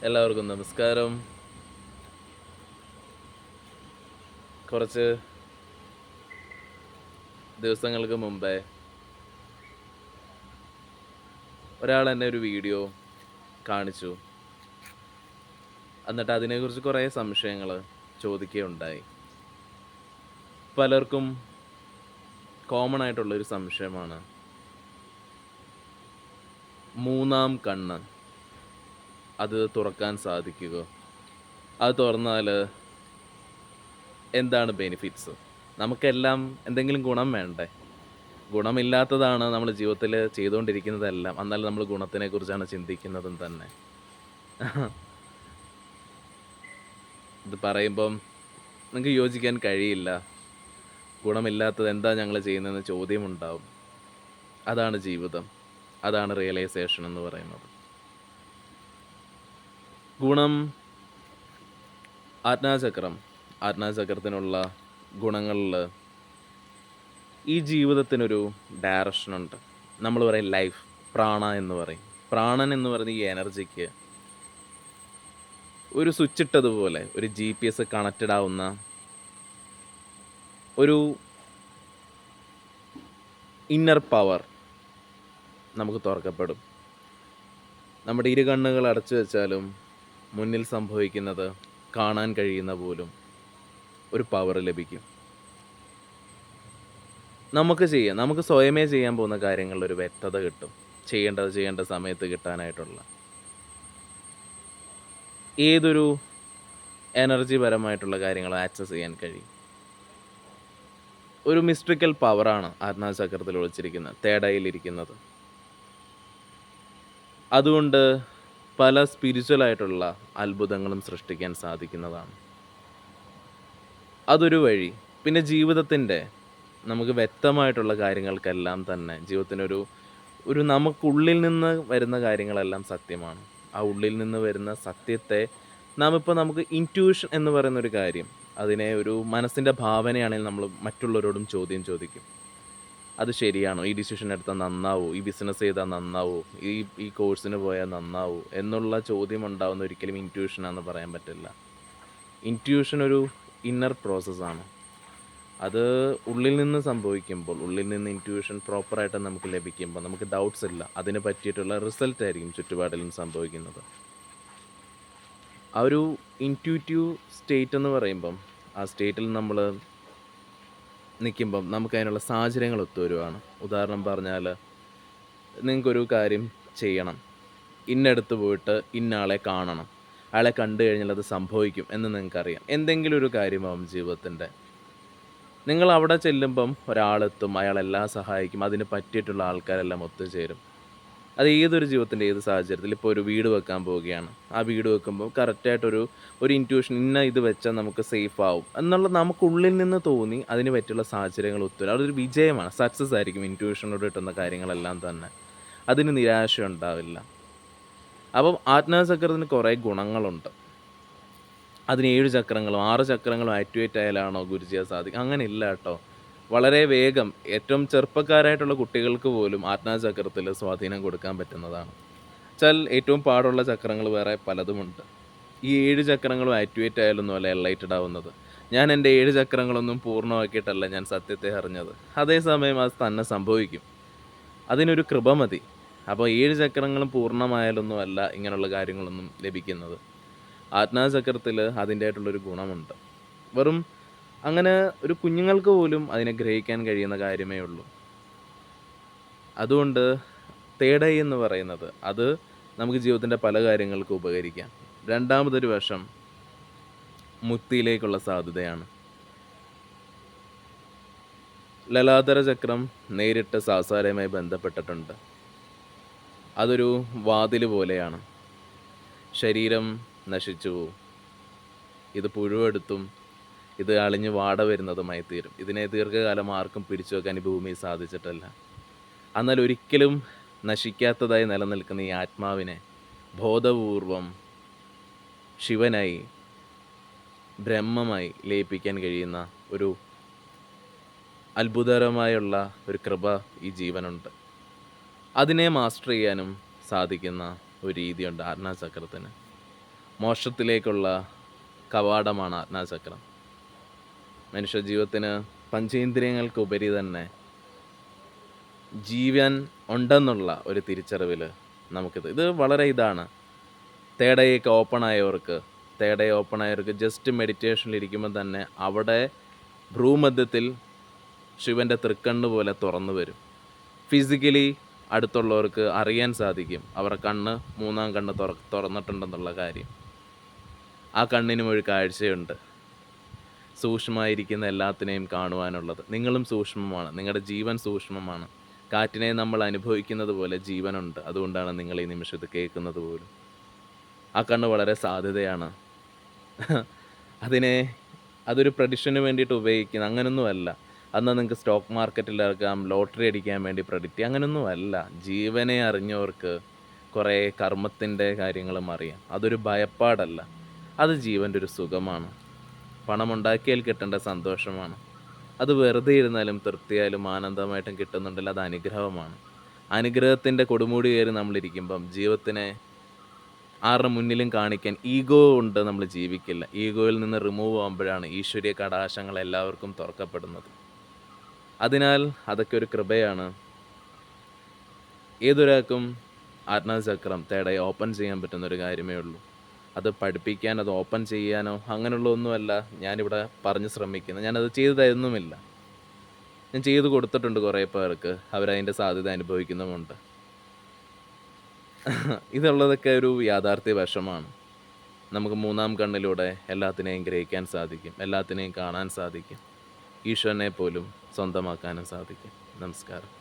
എല്ലാവർക്കും നമസ്കാരം. കുറച്ച് ദിവസങ്ങൾക്ക് മുമ്പേ ഒരാൾ എന്നെ ഒരു വീഡിയോ കാണിച്ചു. എന്നിട്ട് അതിനെക്കുറിച്ച് കുറേ സംശയങ്ങൾ ചോദിക്കുകയുണ്ടായി. പലർക്കും കോമൺ ആയിട്ടുള്ളൊരു സംശയമാണ്, മൂന്നാം കണ്ണ് അത് തുറക്കാൻ സാധിക്കുമോ? അത് തുറന്നാൽ എന്താണ് ബെനിഫിറ്റ്സ്? നമുക്കെല്ലാം എന്തെങ്കിലും ഗുണം വേണ്ടേ? ഗുണമില്ലാത്തതാണ് നമ്മൾ ജീവിതത്തിൽ ചെയ്തുകൊണ്ടിരിക്കുന്നതെല്ലാം. എന്നാൽ നമ്മൾ ഗുണത്തിനെ കുറിച്ചാണ് ചിന്തിക്കുന്നതും തന്നെ. ഇത് പറയുമ്പം നിങ്ങൾക്ക് യോജിക്കാൻ കഴിയില്ല. ഗുണമില്ലാത്തത് എന്താ ഞങ്ങൾ ചെയ്യുന്നതെന്ന് ചോദ്യമുണ്ടാവും. അതാണ് ജീവിതം. അതാണ് റിയലൈസേഷൻ എന്ന് പറയുന്നത്. ഗുണം, ആജ്ഞാചക്രത്തിനുള്ള ഗുണങ്ങളിൽ ഈ ജീവിതത്തിനൊരു ഡയറക്ഷനുണ്ട്. നമ്മൾ പറയും ലൈഫ്, പ്രാണ എന്ന് പറയും. പ്രാണൻ എന്ന് പറയുന്ന ഈ എനർജിക്ക് ഒരു സ്വിച്ച് ഇട്ടതുപോലെ ഒരു GPS കണക്റ്റഡ് ആവുന്ന ഒരു ഇന്നർ പവർ നമുക്ക് തുറക്കപ്പെടും. നമ്മുടെ ഇരു കണ്ണുകൾ അടച്ചു വെച്ചാലും മുന്നിൽ സംഭവിക്കുന്നത് കാണാൻ കഴിയുന്ന പോലും ഒരു പവർ ലഭിക്കും. നമുക്ക് സ്വയമേ ചെയ്യാൻ പോകുന്ന കാര്യങ്ങളിൽ ഒരു വ്യക്തത കിട്ടും. ചെയ്യേണ്ട സമയത്ത് കിട്ടാനായിട്ടുള്ള ഏതൊരു എനർജി പരമായിട്ടുള്ള കാര്യങ്ങൾ ആക്സസ് ചെയ്യാൻ കഴിയും. ഒരു മിസ്ട്രിക്കൽ പവറാണ് ആജ്ഞാചക്രത്തിൽ ഒളിച്ചിരിക്കുന്നത്, തേടയിലിരിക്കുന്നത്. അതുകൊണ്ട് പല സ്പിരിച്വൽ ആയിട്ടുള്ള അത്ഭുതങ്ങളും സൃഷ്ടിക്കാൻ സാധിക്കുന്നതാണ്. അതൊരു വഴി. പിന്നെ ജീവിതത്തിൻ്റെ നമുക്ക് വ്യക്തമായിട്ടുള്ള കാര്യങ്ങൾക്കെല്ലാം തന്നെ ജീവിതത്തിനൊരു നമുക്കുള്ളിൽ നിന്ന് വരുന്ന കാര്യങ്ങളെല്ലാം സത്യമാണ്. ആ ഉള്ളിൽ നിന്ന് വരുന്ന സത്യത്തെ നമുക്ക് ഇൻറ്റ്യൂഷൻ എന്ന് പറയുന്നൊരു കാര്യം, അതിനെ ഒരു മനസ്സിൻ്റെ ഭാവനയാണെങ്കിൽ നമ്മൾ മറ്റുള്ളവരോടും ചോദ്യം ചോദിക്കും. അത് ശരിയാണോ? ഈ ഡിസിഷൻ എടുത്താൽ നന്നാവോ? ഈ ബിസിനസ് ചെയ്താൽ നന്നാവോ? ഈ കോഴ്സിന് പോയാൽ നന്നാവോ എന്നുള്ള ചോദ്യം ഉണ്ടാകുന്ന ഒരിക്കലും ഇൻറ്റ്യൂഷനാണെന്ന് പറയാൻ പറ്റില്ല. ഇൻറ്റ്യൂഷൻ ഒരു ഇന്നർ പ്രോസസ്സാണ്. അത് ഉള്ളിൽ നിന്ന് സംഭവിക്കുമ്പോൾ, ഉള്ളിൽ നിന്ന് ഇൻറ്റ്യൂഷൻ പ്രോപ്പറായിട്ട് നമുക്ക് ലഭിക്കുമ്പോൾ നമുക്ക് ഡൗട്ട്സ് ഇല്ല, അതിന് പറ്റിയിട്ടുള്ള റിസൾട്ട് ആയിരിക്കും ചുറ്റുപാടിലും സംഭവിക്കുന്നത്. ആ ഒരു ഇൻറ്റ്യൂറ്റീവ് സ്റ്റേറ്റ് എന്ന് പറയുമ്പം, ആ സ്റ്റേറ്റിൽ നമ്മൾ നിൽക്കുമ്പം നമുക്ക് അതിനുള്ള സാഹചര്യങ്ങൾ ഒത്തുവരുവാണ്. ഉദാഹരണം പറഞ്ഞാൽ, നിങ്ങൾക്കൊരു കാര്യം ചെയ്യണം, ഇന്നടുത്ത് പോയിട്ട് ഇന്നയാളെ കാണണം, അയാളെ കണ്ടു കഴിഞ്ഞാൽ അത് സംഭവിക്കും എന്ന് നിങ്ങൾക്കറിയാം. എന്തെങ്കിലും ഒരു കാര്യമാവും ജീവിതത്തിൻ്റെ. നിങ്ങൾ അവിടെ ചെല്ലുമ്പം ഒരാളെത്തും, അയാളെല്ലാം സഹായിക്കും, അതിന് പറ്റിയിട്ടുള്ള ആൾക്കാരെല്ലാം ഒത്തുചേരും. അത് ഏതൊരു ജീവിതത്തിൻ്റെ ഏത് സാഹചര്യത്തിൽ, ഇപ്പോൾ ഒരു വീട് വെക്കാൻ പോവുകയാണ്, ആ വീട് വെക്കുമ്പോൾ കറക്റ്റായിട്ടൊരു ഇൻറ്റ്യൂഷൻ, ഇത് വെച്ചാൽ നമുക്ക് സേഫ് ആവും എന്നുള്ളത് നമുക്കുള്ളിൽ നിന്ന് തോന്നി അതിന് പറ്റിയുള്ള സാഹചര്യങ്ങൾ ഒത്തുവരും. അതൊരു വിജയമാണ്, സക്സസ് ആയിരിക്കും. ഇൻറ്റ്യൂഷനോട് കിട്ടുന്ന കാര്യങ്ങളെല്ലാം തന്നെ, അതിന് നിരാശ ഉണ്ടാവില്ല. അപ്പം ആജ്ഞാചക്രത്തിന് കുറേ ഗുണങ്ങളുണ്ട്. അതിന് 7 ചക്രങ്ങളും 6 ചക്രങ്ങളും ആക്ടിവേറ്റ് ആയാലാണോ ഗുരു സാധിക്കും? അങ്ങനെ ഇല്ല കേട്ടോ. വളരെ വേഗം ഏറ്റവും ചെറുപ്പക്കാരായിട്ടുള്ള കുട്ടികൾക്ക് പോലും ആജ്ഞാചക്രത്തിൽ സ്വാധീനം കൊടുക്കാൻ പറ്റുന്നതാണ്. ഏറ്റവും പാടുള്ള ചക്രങ്ങൾ വേറെ പലതുമുണ്ട്. ഈ 7 ചക്രങ്ങളും ആക്ടിവേറ്റ് ആയാലൊന്നും അല്ല എൻലൈറ്റഡ് ആവുന്നത്. ഞാൻ എൻ്റെ 7 ചക്രങ്ങളൊന്നും പൂർണ്ണമാക്കിയിട്ടല്ല ഞാൻ സത്യത്തെ അറിഞ്ഞത്. അതേസമയം അത് തന്നെ സംഭവിക്കും. അതിനൊരു കൃപ മതി. അപ്പോൾ 7 ചക്രങ്ങളും പൂർണ്ണമായാലൊന്നും അല്ല ഇങ്ങനെയുള്ള കാര്യങ്ങളൊന്നും ലഭിക്കുന്നത്. ആജ്ഞാചക്രത്തിൽ അതിൻ്റെതായിട്ടുള്ളൊരു ഗുണമുണ്ട്. വെറും അങ്ങനെ ഒരു കുഞ്ഞുങ്ങൾക്ക് പോലും അതിനെ ഗ്രഹിക്കാൻ കഴിയുന്ന കാര്യമേ ഉള്ളൂ. അതുകൊണ്ട് തേർഡ് ഐ എന്ന് പറയുന്നത്, അത് നമുക്ക് ജീവിതത്തിൻ്റെ പല കാര്യങ്ങൾക്കും ഉപകരിക്കാം. രണ്ടാമതൊരു വശം മുക്തിയിലേക്കുള്ള സാധ്യതയാണ്. ലലാധര ചക്രം നേരിട്ട് സാസാരയുമായി ബന്ധപ്പെട്ടിട്ടുണ്ട്. അതൊരു വാതിൽ പോലെയാണ്. ശരീരം നശിച്ചു പോവും, ഇത് പുഴുവെടുത്തും ഇത് അളിഞ്ഞ് വാട വരുന്നതുമായി തീരും. ഇതിനെ ദീർഘകാലം ആർക്കും പിടിച്ചു വെക്കാൻ ഈ ഭൂമിയിൽ സാധിച്ചിട്ടില്ല. എന്നാൽ ഒരിക്കലും നശിക്കാത്തതായി നിലനിൽക്കുന്ന ഈ ആത്മാവിനെ ബോധപൂർവം ശിവനായി, ബ്രഹ്മമായി ലയിപ്പിക്കാൻ കഴിയുന്ന ഒരു അത്ഭുതകരമായുള്ള ഒരു കൃപ ഈ ജീവനുണ്ട്. അതിനെ മാസ്റ്റർ ചെയ്യാനും സാധിക്കുന്ന ഒരു രീതിയുണ്ട് ആജ്ഞാചക്രത്തിന്. മോക്ഷത്തിലേക്കുള്ള കവാടമാണ് ആജ്ഞാചക്രം. മനുഷ്യജീവിതത്തിന് പഞ്ചേന്ദ്രിയങ്ങൾക്കുപരി തന്നെ ജീവൻ ഉണ്ടെന്നുള്ള ഒരു തിരിച്ചറിവിൽ ഇത് വളരെ ഇതാണ്. തേർഡ് ഐ ഓപ്പൺ ആയവർക്ക് ജസ്റ്റ് മെഡിറ്റേഷനിലിരിക്കുമ്പോൾ തന്നെ അവിടെ ഭ്രൂമധ്യത്തിൽ ശിവൻ്റെ തൃക്കണ്ണ് പോലെ തുറന്നു വരും. ഫിസിക്കലി അടുത്തുള്ളവർക്ക് അറിയാൻ സാധിക്കും അവരുടെ മൂന്നാം കണ്ണ് തുറന്നിട്ടുണ്ടെന്നുള്ള കാര്യം. ആ കണ്ണിനും ഒരു കാഴ്ചയുണ്ട്, സൂക്ഷ്മമായിരിക്കുന്ന എല്ലാത്തിനെയും കാണുവാനുള്ളത്. നിങ്ങളും സൂക്ഷ്മമാണ്, നിങ്ങളുടെ ജീവൻ സൂക്ഷ്മമാണ്. കാറ്റിനെ നമ്മൾ അനുഭവിക്കുന്നത് പോലെ ജീവനുണ്ട്. അതുകൊണ്ടാണ് നിങ്ങൾ ഈ നിമിഷം ഇത് കേൾക്കുന്നത് പോലും. ആ കണ്ണ് വളരെ സാധ്യതയാണ്. അതൊരു പ്രഡിക്ഷന് വേണ്ടിയിട്ട് ഉപയോഗിക്കുന്നത് അങ്ങനൊന്നുമല്ല. അന്ന് നിങ്ങൾക്ക് സ്റ്റോക്ക് മാർക്കറ്റിൽ ഇറക്കാം, ലോട്ടറി അടിക്കാൻ വേണ്ടി പ്രഡിക്റ്റ്, അങ്ങനൊന്നുമല്ല. ജീവനെ അറിഞ്ഞവർക്ക് കുറേ കർമ്മത്തിൻ്റെ കാര്യങ്ങളും അറിയാം. അതൊരു ഭയപ്പാടല്ല, അത് ജീവൻ്റെ ഒരു സുഖമാണ്. പണമുണ്ടാക്കിയാൽ കിട്ടേണ്ട സന്തോഷമാണ്. അത് വെറുതെ ഇരുന്നാലും തൃപ്തിയായാലും ആനന്ദമായിട്ടും കിട്ടുന്നുണ്ടല്ലോ, അത് അനുഗ്രഹമാണ്. അനുഗ്രഹത്തിൻ്റെ കൊടുമുടി കയറി നമ്മളിരിക്കുമ്പം ജീവിതത്തിനെ ആരുടെ മുന്നിലും കാണിക്കാൻ ഈഗോ കൊണ്ട് നമ്മൾ ജീവിക്കില്ല. ഈഗോയിൽ നിന്ന് റിമൂവ് ആകുമ്പോഴാണ് ഈശ്വരീയ കടാശങ്ങൾ എല്ലാവർക്കും തുറക്കപ്പെടുന്നത്. അതിനാൽ അതൊക്കെ ഒരു കൃപയാണ്. ഏതൊരാൾക്കും ആജ്ഞാചക്രം തേർഡ് ഐ ഓപ്പൺ ചെയ്യാൻ പറ്റുന്നൊരു കാര്യമേ ഉള്ളൂ. അത് പഠിപ്പിക്കാൻ, അത് ഓപ്പൺ ചെയ്യാനോ അങ്ങനെയുള്ള ഒന്നുമല്ല ഞാനിവിടെ പറഞ്ഞ് ശ്രമിക്കുന്നത്. ഞാനത് ചെയ്തു തരുന്നുമില്ല. ഞാൻ ചെയ്തു കൊടുത്തിട്ടുണ്ട് കുറേ പേർക്ക്, അവരതിൻ്റെ സാധ്യത അനുഭവിക്കുന്നുമുണ്ട്. ഇതുള്ളതൊക്കെ ഒരു യാഥാർത്ഥ്യ വശമാണ്. നമുക്ക് മൂന്നാം കണ്ണിലൂടെ എല്ലാത്തിനെയും ഗ്രഹിക്കാൻ സാധിക്കും, എല്ലാത്തിനെയും കാണാൻ സാധിക്കും, ഈശ്വരനെ പോലും സ്വന്തമാക്കാനും സാധിക്കും. നമസ്കാരം.